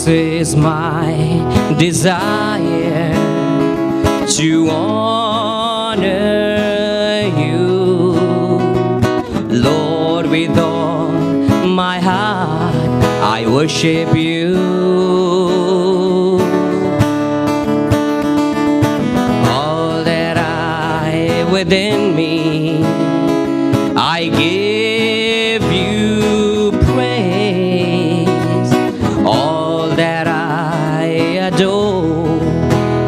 This is my desire to honor you, Lord, with all my heart I worship you. All that I within me, I give you praise. All that I adore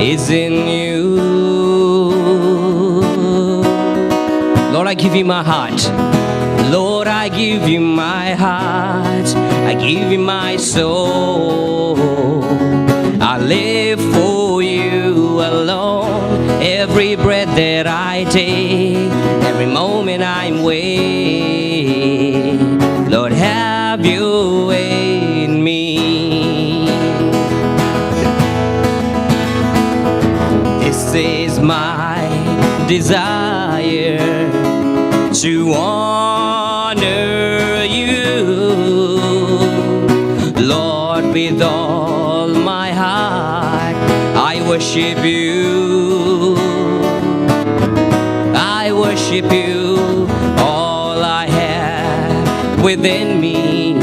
is in you. Lord, I give you my heart. Lord, I give you my heart. I give you my soul. I live for you alone. Every breath that I take, every moment I'm awake, Lord, have your way in me. This is my desire to honor you, Lord, with all my heart I worship you. I worship you. All I have within me,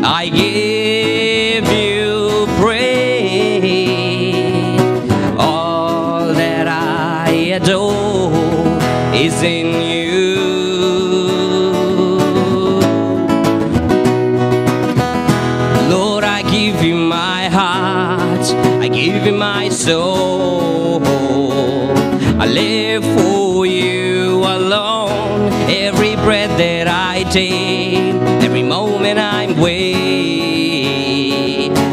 I give you praise. All that I adore is in you. Lord, I give you my heart. I give you my soul. I live for you alone. Every breath that I take, every moment I'm awake,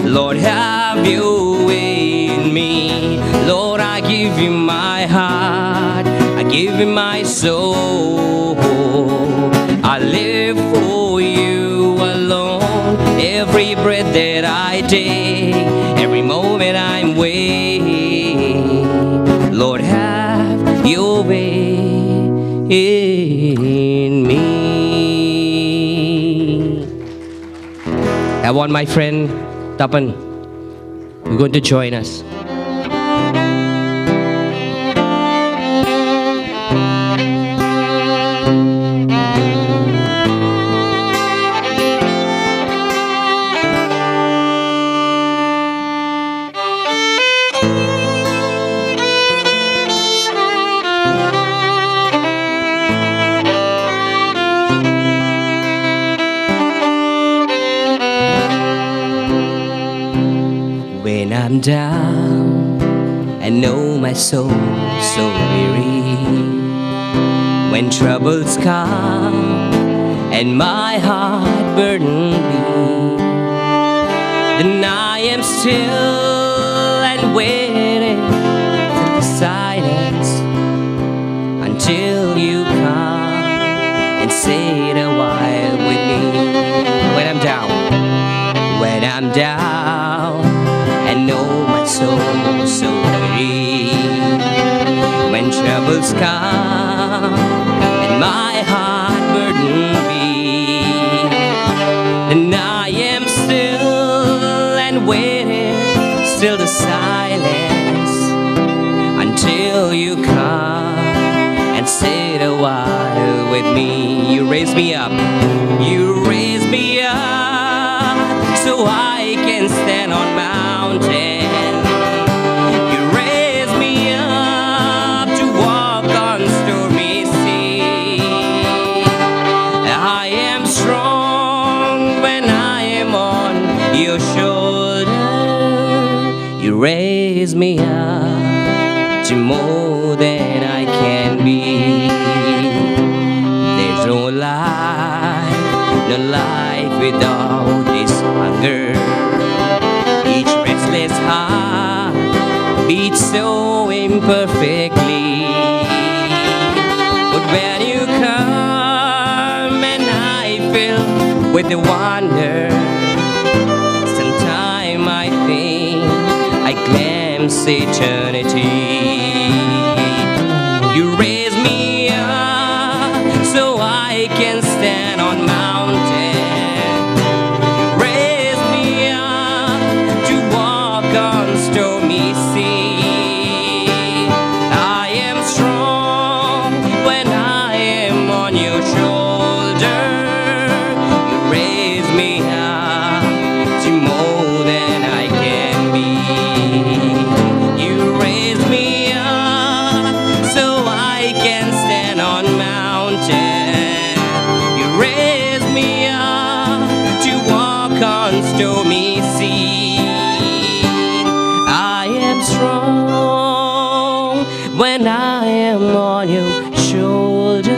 Lord, have your way in me. Lord, I give you my heart. I give you my soul. I live for you alone. Every breath that I take, every moment I'm awake, Lord, have your way in me. I want my friend Tapan, you're going to join us. When I'm down, I know my soul so weary. When troubles come and my heart burden me, then I am still and waiting in the silence until you come and sit a while with me. When I'm down, I know my soul so weary. When troubles come and my heart burden me, then I am still and waiting, still the silence until you come and sit a while with me. You raise me up, you raise me up, so I can stand on mountain. You raise me up to walk on stormy sea. I am strong when I am on your shoulder. You raise me up to more than I can be. There's no life without this hunger. Each restless heart beats so imperfectly. But when you come and I fill with the wonder, sometime I think I glimpse eternity. You raise me up so I can stand on mountain. Raise me up when I am on your shoulder.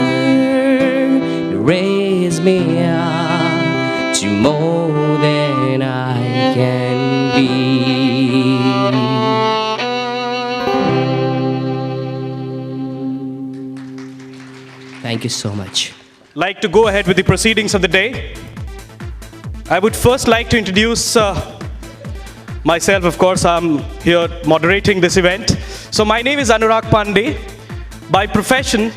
Raise me up to more than I can be. Thank you so much. Like to go ahead with the proceedings of the day. I would first like to introduce myself. Of course, I'm here moderating this event. So my name is Anurag Pandey. By profession,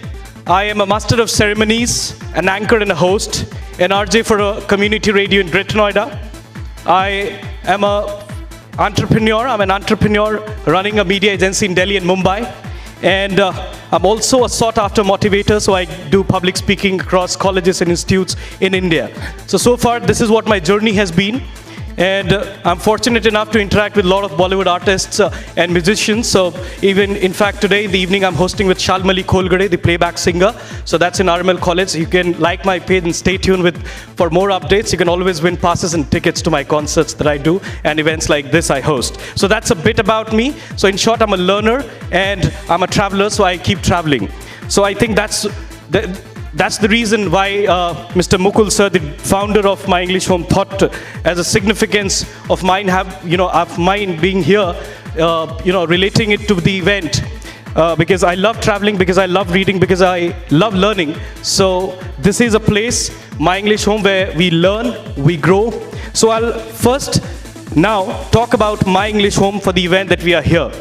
I am a master of ceremonies, an anchor and a host, an RJ for a community radio in Greater Noida. I am an entrepreneur. I'm an entrepreneur running a media agency in Delhi and Mumbai. And I'm also a sought-after motivator, so I do public speaking across colleges and institutes in India. So far, this is what my journey has been. And I'm fortunate enough to interact with a lot of Bollywood artists and musicians. So even, in fact, today in the evening, I'm hosting with Shalmali Kholgade, the playback singer. So that's in RML College. You can like my page and stay tuned for more updates. You can always win passes and tickets to my concerts that I do and events like this I host. So that's a bit about me. So in short, I'm a learner and I'm a traveler, so I keep traveling. So I think that's the reason why Mr. Mukul sir, the founder of My English Home, thought as a significance of mine being here, relating it to the event. Because I love traveling, because I love reading, because I love learning. So this is a place, My English Home, where we learn, we grow. So I'll first now talk about My English Home for the event that we are here.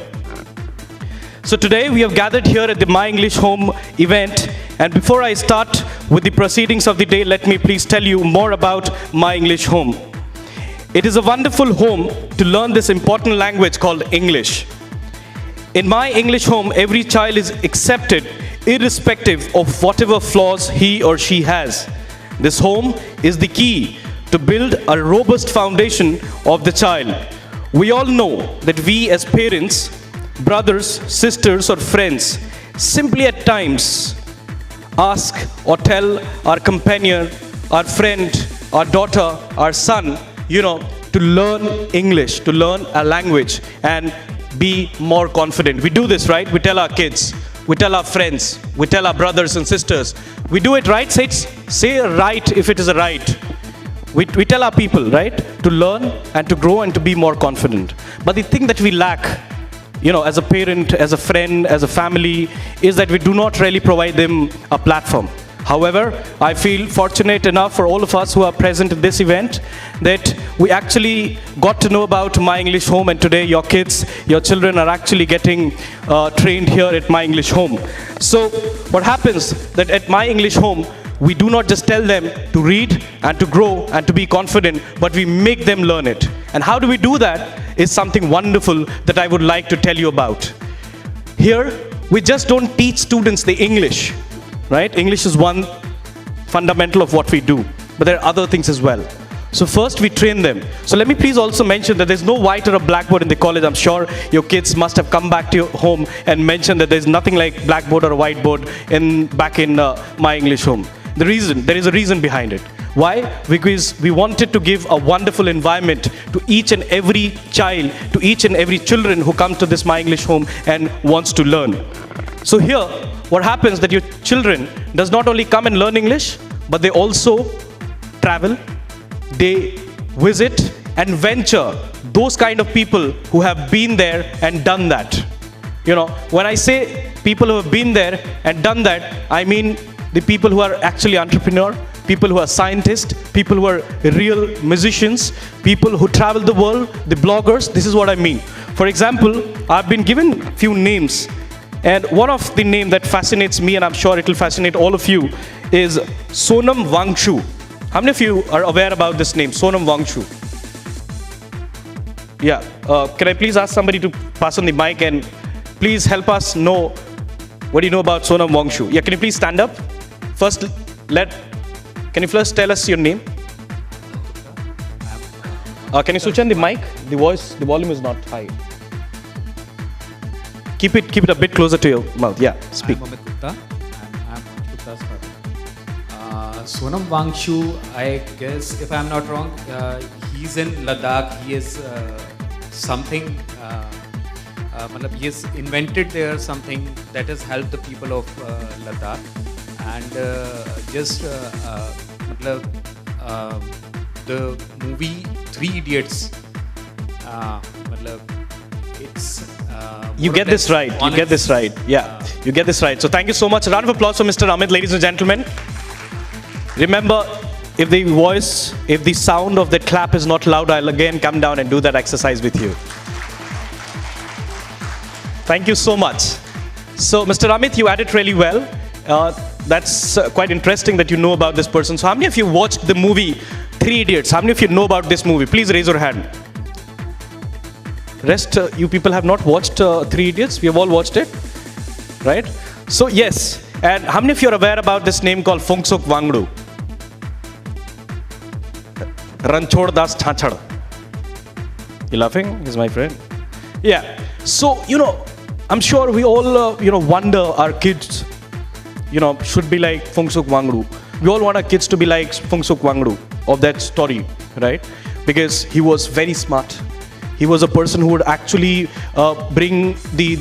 So today we have gathered here at the My English Home event. And before I start with the proceedings of the day, let me please tell you more about My English Home. It is a wonderful home to learn this important language called English. In My English Home, every child is accepted irrespective of whatever flaws he or she has. This home is the key to build a robust foundation of the child. We all know that we as parents, brothers, sisters, or friends simply at times ask or tell our companion, our friend, our daughter, our son, to learn English, to learn a language and be more confident. We do this, right? We tell our kids, we tell our friends, we tell our brothers and sisters. We do it, right? Say right if it is a right. We tell our people, right? To learn and to grow and to be more confident. But the thing that we lack, as a parent, as a friend, as a family, is that we do not really provide them a platform. However, I feel fortunate enough for all of us who are present at this event that we actually got to know about My English Home, and today your kids, your children are actually getting trained here at My English Home. So what happens that at My English Home, we do not just tell them to read and to grow and to be confident, but we make them learn it. And how do we do that is something wonderful that I would like to tell you about. Here, we just don't teach students the English, right? English is one fundamental of what we do, but there are other things as well. So first we train them. So let me please also mention that there's no white or a blackboard in the college. I'm sure your kids must have come back to your home and mentioned that there's nothing like blackboard or a whiteboard back in My English Home. There is a reason behind it. Why? Because we wanted to give a wonderful environment to each and every child, to each and every children who come to this My English Home and wants to learn. So here, what happens that your children does not only come and learn English, but they also travel, they visit and venture those kind of people who have been there and done that. When I say people who have been there and done that, I mean the people who are actually entrepreneurs, people who are scientists, people who are real musicians, people who travel the world, the bloggers. This is what I mean. For example, I've been given a few names, and one of the names that fascinates me, and I'm sure it will fascinate all of you, is Sonam Wangchu. How many of you are aware about this name, Sonam Wangchu? Yeah. Can I please ask somebody to pass on the mic and please help us know what do you know about Sonam Wangchu? Yeah, can you please stand up? First, can you first tell us your name? Can you switch on the mic? The volume is not high. Keep it a bit closer to your mouth. Yeah, speak. I'm Amit Gupta, and I'm Gupta's father. Sonam Wangchu, I guess, if I'm not wrong, he's in Ladakh. He is something matlab, he has invented there something that has helped the people of Ladakh. And matlab, the movie Three Idiots, matlab, it's You get this right. You get this right. Yeah, you get this right. So thank you so much. A round of applause for Mr. Amit, ladies and gentlemen. Remember, if the sound of the clap is not loud, I'll again come down and do that exercise with you. Thank you so much. So, Mr. Amit, you added really well. That's quite interesting that you know about this person. So, how many of you watched the movie Three Idiots? How many of you know about this movie? Please raise your hand. Rest, you people have not watched Three Idiots? We have all watched it, right? So, yes. And how many of you are aware about this name called Phunksuk Wangdu? Ranchod Das Chachad. You laughing? He's my friend. Yeah. So, I'm sure we all, wonder our kids, should be like Phunksuk Wangdu. We all want our kids to be like Phunksuk Wangdu of that story, right? Because he was very smart. He was a person who would actually bring the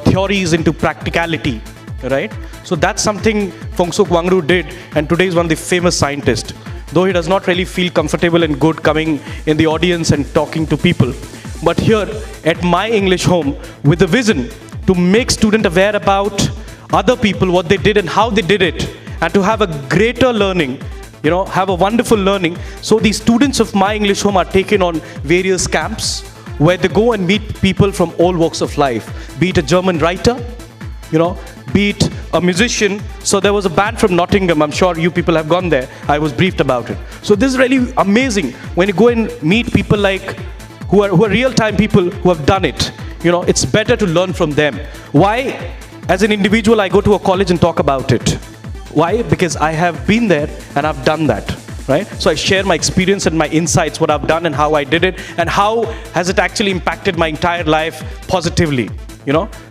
theories into practicality, right? So that's something Phunksuk Wangdu did, and today is one of the famous scientists. Though he does not really feel comfortable and good coming in the audience and talking to people. But here at my English home, with the vision to make students aware about other people, what they did and how they did it, and to have a greater learning, have a wonderful learning. So the students of my English home are taken on various camps where they go and meet people from all walks of life, be it a German writer, be it a musician. So there was a band from Nottingham. I'm sure you people have gone there. I was briefed about it. So this is really amazing when you go and meet people like who are real-time people who have done it. It's better to learn from them. Why? As an individual, I go to a college and talk about it. Why? Because I have been there and I've done that, right? So I share my experience and my insights, what I've done and how I did it, and how has it actually impacted my entire life positively.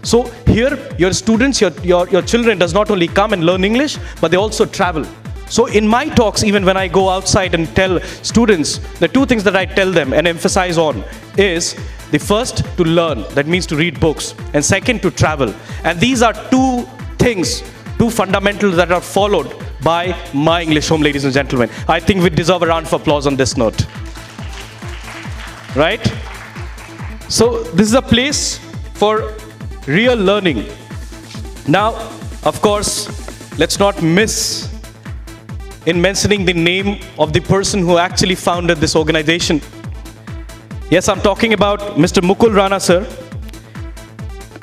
So here your students, your children does not only come and learn English, but they also travel. So in my talks, even when I go outside and tell students, the two things that I tell them and emphasize on is the first, to learn, that means to read books, and second, to travel. And these are two things, two fundamentals that are followed by my English home, ladies and gentlemen. I think we deserve a round of applause on this note. Right? So this is a place for real learning. Now, of course, let's not miss in mentioning the name of the person who actually founded this organization. Yes, I'm talking about Mr. Mukul Rana, sir.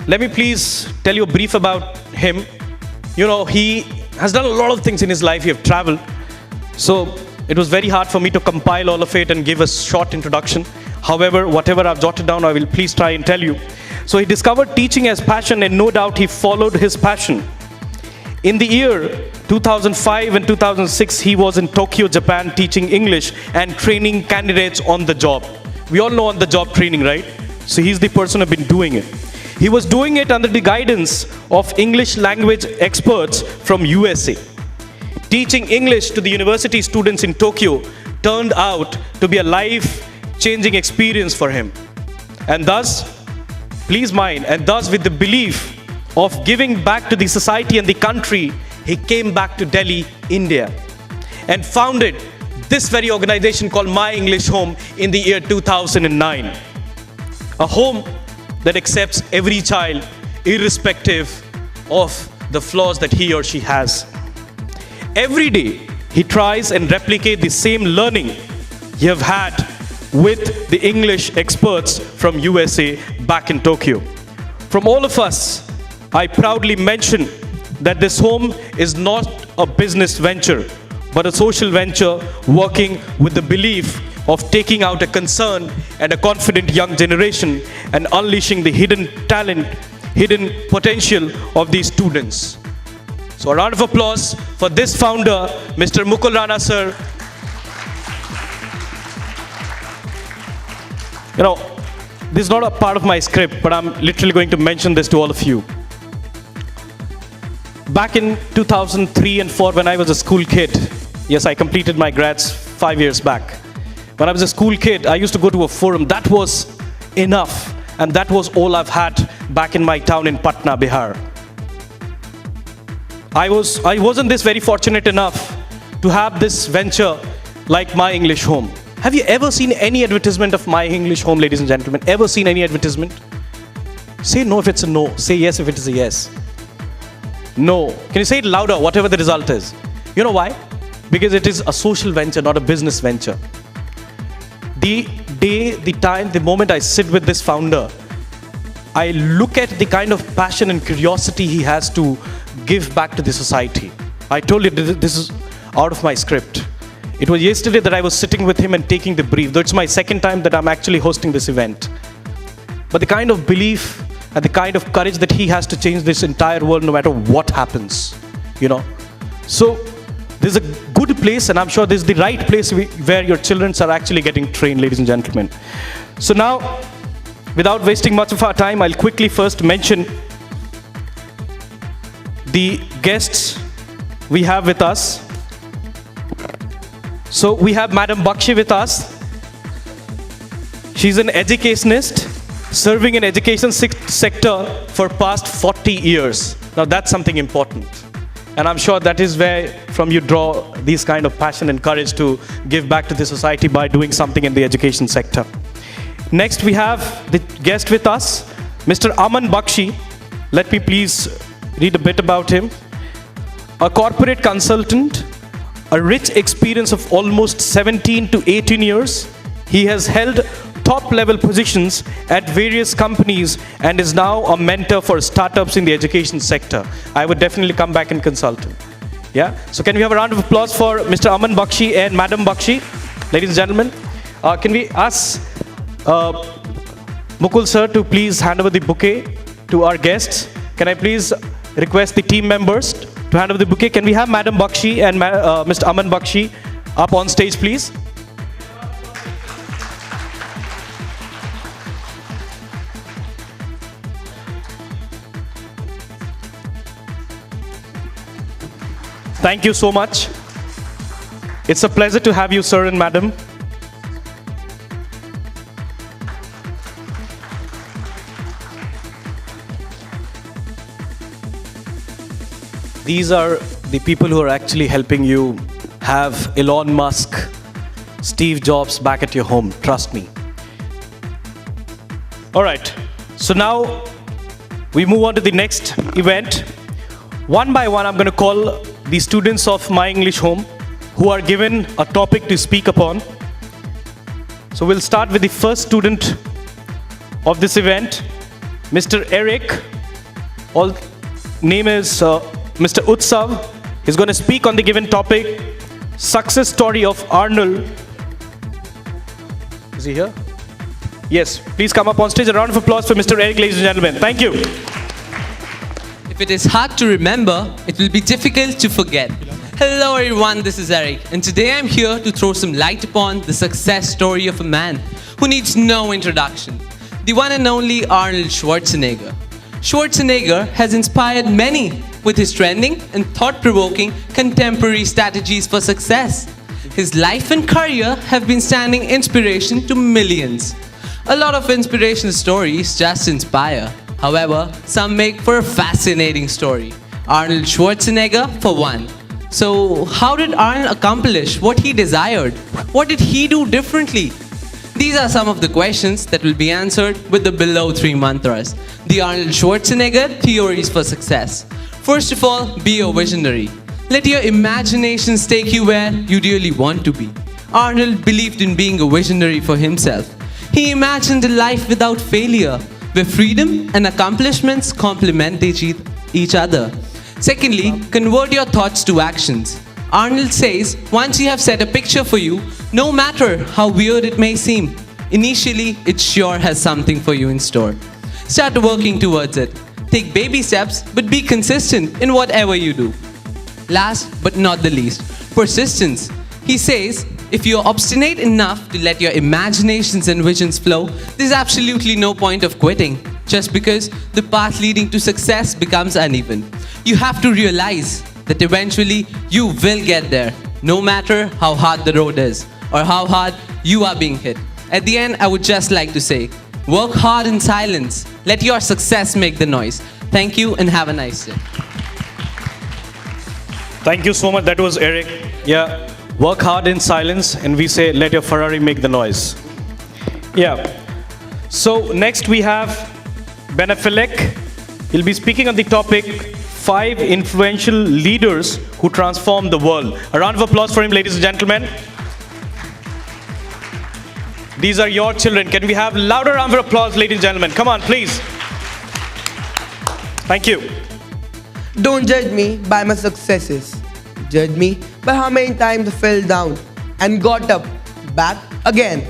Let me please tell you a brief about him. He has done a lot of things in his life. He has traveled. So it was very hard for me to compile all of it and give a short introduction. However, whatever I've jotted down, I will please try and tell you. So he discovered teaching as passion, and no doubt he followed his passion. In the year 2005 and 2006, he was in Tokyo, Japan, teaching English and training candidates on the job. We all know on the job training, right? So he's the person who's been doing it. He was doing it under the guidance of English language experts from USA. Teaching English to the university students in Tokyo turned out to be a life-changing experience for him. And thus, please mind, and thus with the belief of giving back to the society and the country, he came back to Delhi, India, and founded this very organization called My English Home in the year 2009. A home that accepts every child, irrespective of the flaws that he or she has. Every day, he tries and replicate the same learning he have had with the English experts from USA back in Tokyo. From all of us, I proudly mention that this home is not a business venture, but a social venture working with the belief of taking out a concerned and a confident young generation and unleashing the hidden talent, hidden potential of these students. So a round of applause for this founder, Mr. Mukul Rana, sir. This is not a part of my script, but I'm literally going to mention this to all of you. Back in 2003 and 4, when I was a school kid, yes, I completed my grads 5 years back. When I was a school kid, I used to go to a forum. That was enough. and that was all I've had back in my town in Patna, Bihar. I wasn't this very fortunate enough to have this venture like My English Home. Have you ever seen any advertisement of My English Home, ladies and gentlemen? Ever seen any advertisement? Say no if it's a no. Say yes if it is a yes. No. Can you say it louder, whatever the result is? You know why? Because it is a social venture, not a business venture. The day, the time, the moment I sit with this founder, I look at the kind of passion and curiosity he has to give back to the society. I told you this is out of my script. It was yesterday that I was sitting with him and taking the brief, though it's my second time that I'm actually hosting this event. But the kind of belief and the kind of courage that he has to change this entire world no matter what happens, you know. So this is a good place, and I'm sure this is the right place where your children are actually getting trained, ladies and gentlemen. So now, without wasting much of our time, I'll quickly first mention the guests we have with us. So we have Madam Bakshi with us. She's an educationist serving in education sector for past 40 years. Now that's something important. And I'm sure that is where from you draw these kind of passion and courage to give back to the society by doing something in the education sector. Next we have the guest with us, Mr. Aman Bakshi. Let me please read a bit about him. A corporate consultant, a rich experience of almost 17 to 18 years. He has held top-level positions at various companies and is now a mentor for startups in the education sector. I would definitely come back and consult him. Yeah? So can we have a round of applause for Mr. Aman Bakshi and Madam Bakshi? Ladies and gentlemen, can we ask Mukul sir to please hand over the bouquet to our guests? Can I please request the team members to hand over the bouquet? Can we have Madam Bakshi and Mr. Aman Bakshi up on stage, please? Thank you so much. It's a pleasure to have you, sir and madam. These are the people who are actually helping you have Elon Musk, Steve Jobs back at your home. Trust me. All right. So now we move on to the next event. One by one, I'm going to call the students of My English Home who are given a topic to speak upon. So we'll start with the first student of this event, Mr. Eric. All name is Mr. Utsav. He's going to speak on the given topic, success story of Arnold. Is he here? Yes, please come up on stage. A round of applause for Mr. Eric, ladies and gentlemen. Thank you. If it is hard to remember, it will be difficult to forget. Hello everyone, this is Eric, and today I'm here to throw some light upon the success story of a man who needs no introduction, the one and only Arnold Schwarzenegger. Schwarzenegger has inspired many with his trending and thought-provoking contemporary strategies for success. His life and career have been standing inspiration to millions. A lot of inspirational stories just inspire. However, some make for a fascinating story. Arnold Schwarzenegger for one. So, how did Arnold accomplish what he desired? What did he do differently? These are some of the questions that will be answered with the below 3 mantras. The Arnold Schwarzenegger theories for success. First of all, be a visionary. Let your imaginations take you where you really want to be. Arnold believed in being a visionary for himself. He imagined a life without failure, where freedom and accomplishments complement each other. Secondly, convert your thoughts to actions. Arnold says, once you have set a picture for you, no matter how weird it may seem, initially it sure has something for you in store. Start working towards it. Take baby steps, but be consistent in whatever you do. Last but not the least, persistence. He says, if you're obstinate enough to let your imaginations and visions flow, there's absolutely no point of quitting, just because the path leading to success becomes uneven. You have to realize that eventually you will get there, no matter how hard the road is, or how hard you are being hit. At the end, I would just like to say, Work hard in silence. Let your success make the noise. Thank you and have a nice day. Thank you so much. That was Eric. Yeah, work hard in silence, and we say, let your Ferrari make the noise. Yeah. So next we have Benefilek. He'll be speaking on the topic 5 influential leaders who transformed the world. A round of applause for him, ladies and gentlemen. These are your children. Can we have louder round of applause, ladies and gentlemen? Come on, please. Thank you. Don't judge me by my successes. Judge me by how many times I fell down and got up back again.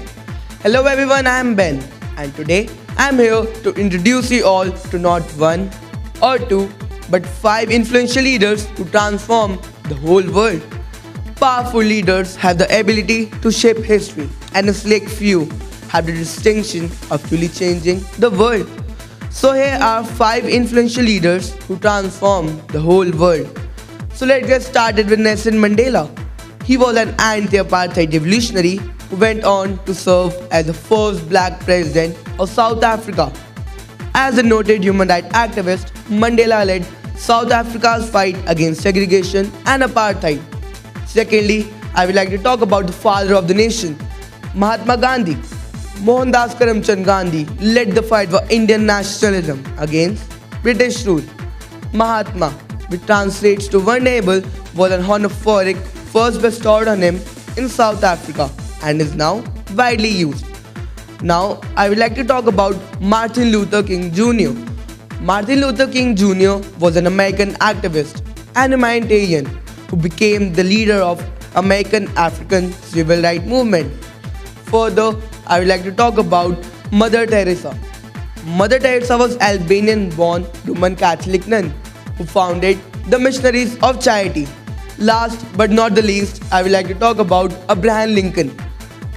Hello everyone, I am Ben, and today I am here to introduce you all to not 1 or 2 but 5 influential leaders who transform the whole world. Powerful leaders have the ability to shape history, and a select few have the distinction of truly changing the world. So here are 5 influential leaders who transformed the whole world. So let's get started with Nelson Mandela. He was an anti-apartheid revolutionary who went on to serve as the first black president of South Africa. As a noted human rights activist, Mandela led South Africa's fight against segregation and apartheid. Secondly, I would like to talk about the father of the nation, Mahatma Gandhi. Mohandas Karamchand Gandhi led the fight for Indian nationalism against British rule. Mahatma, which translates to vulnerable, was an honorific first bestowed on him in South Africa and is now widely used. Now, I would like to talk about Martin Luther King Jr. Martin Luther King Jr. was an American activist and humanitarian who became the leader of American African civil rights movement. Further, I would like to talk about Mother Teresa. Mother Teresa was Albanian-born Roman Catholic nun who founded the Missionaries of Charity. Last but not the least, I would like to talk about Abraham Lincoln.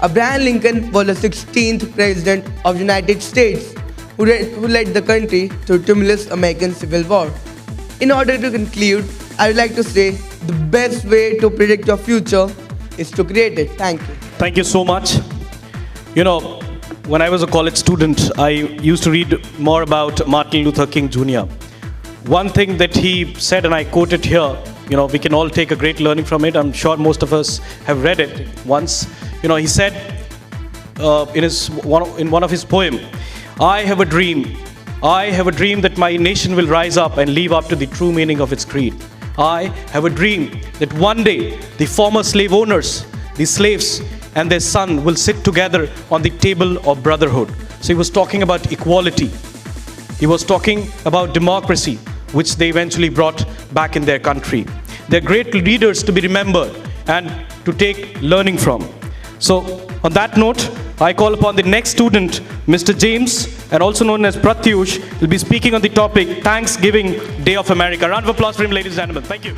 Abraham Lincoln was the 16th President of the United States who led the country through tumultuous American Civil War. In order to conclude, I would like to say the best way to predict your future is to create it. Thank you. Thank you so much. You know, when I was a college student, I used to read more about Martin Luther King Jr. One thing that he said, and I quote it here, you know, we can all take a great learning from it. I'm sure most of us have read it once. You know, he said in one of his poems, I have a dream. I have a dream that my nation will rise up and live up to the true meaning of its creed. I have a dream that one day the former slave owners, the slaves, and their son will sit together on the table of brotherhood. So he was talking about equality. He was talking about democracy, which they eventually brought back in their country. They're great leaders to be remembered and to take learning from. So on that note, I call upon the next student, Mr. James, and also known as Pratyush, will be speaking on the topic Thanksgiving Day of America. Round of applause for him, ladies and gentlemen. Thank you.